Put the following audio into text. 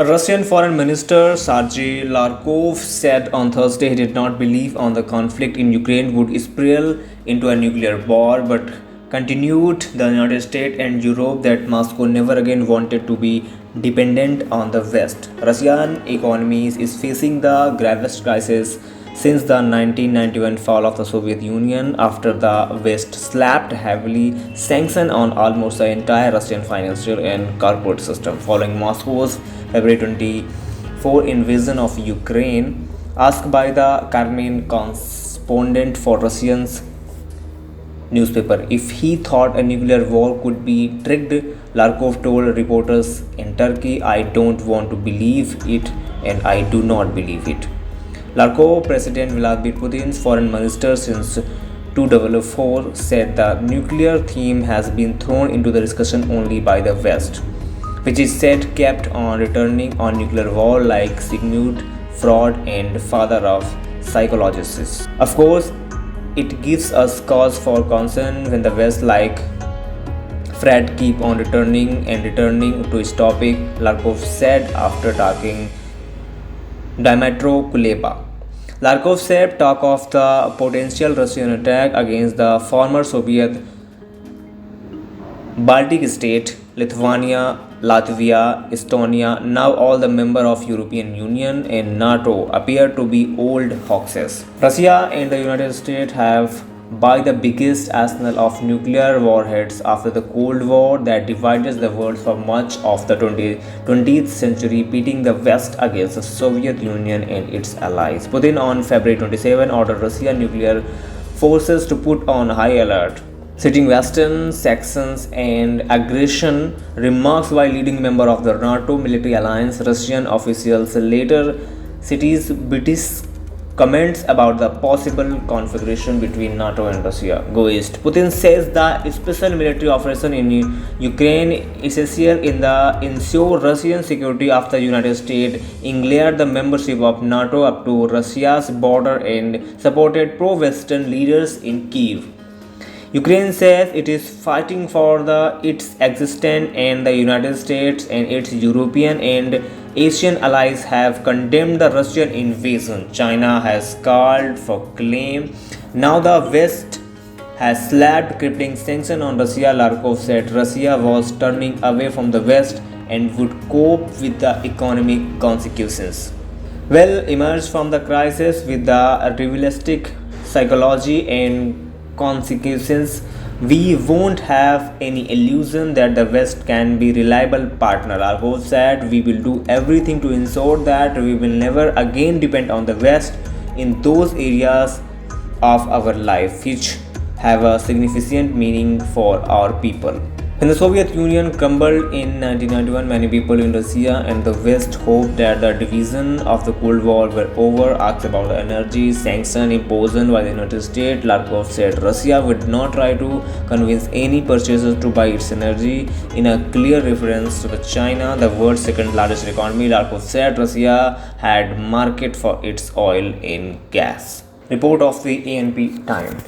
Russian Foreign Minister Sergei Lavrov said on Thursday he did not believe on the conflict in Ukraine would spiral into a nuclear war, but continued the United States and Europe that Moscow never again wanted to be dependent on the West. Russian economy is facing the gravest crisis since the 1991 fall of the Soviet Union, after the West slapped heavily sanctions on almost the entire Russian financial and corporate system following Moscow's February 24 invasion of Ukraine. Asked by the Kremlin correspondent for Russians newspaper if he thought a nuclear war could be triggered, Lavrov told reporters in Turkey, "I don't want to believe it and I do not believe it." Lavrov, President Vladimir Putin's foreign minister since 2004, said the nuclear theme has been thrown into the discussion only by the West, which is said kept on returning on nuclear war like Sigmund Freud and father of psychologists. Of course, it gives us cause for concern when the West like Fred keep on returning to his topic, Lavrov said after talking Dmitry Kuleba. Lavrov said talk of the potential Russian attack against the former Soviet Baltic state, Lithuania, Latvia, Estonia, now all the members of European Union and NATO, appear to be old hoaxes. Russia and the United States have by the biggest arsenal of nuclear warheads after the Cold War that divided the world for much of the 20th century, pitting the West against the Soviet Union and its allies. Putin on February 27 ordered Russian nuclear forces to put on high alert, citing Western sanctions and aggression remarks by leading member of the NATO military alliance. Russian officials later cited British comments about the possible configuration between NATO and Russia go east. Putin says the special military operation in Ukraine is essential in the ensure Russian security after the United States declared the membership of NATO up to Russia's border and supported pro-Western leaders in Kyiv. Ukraine says it is fighting for its existence, and the United States and its European and Asian allies have condemned the Russian invasion. China has called for claim. Now the West has slapped crippling sanctions on Russia. Lavrov said Russia was turning away from the West and would cope with the economic consequences. Well, emerge from the crisis with the realistic psychology and consequences. We won't have any illusion that the West can be a reliable partner. Our host said we will do everything to ensure that we will never again depend on the West in those areas of our life which have a significant meaning for our people. When the Soviet Union crumbled in 1991, many people in Russia and the West hoped that the division of the Cold War were over. Asked about the energy sanction imposed by the United States, Lavrov said Russia would not try to convince any purchaser to buy its energy. In a clear reference to China, the world's second largest economy, Lavrov said Russia had market for its oil and gas. Report of the ANP Times.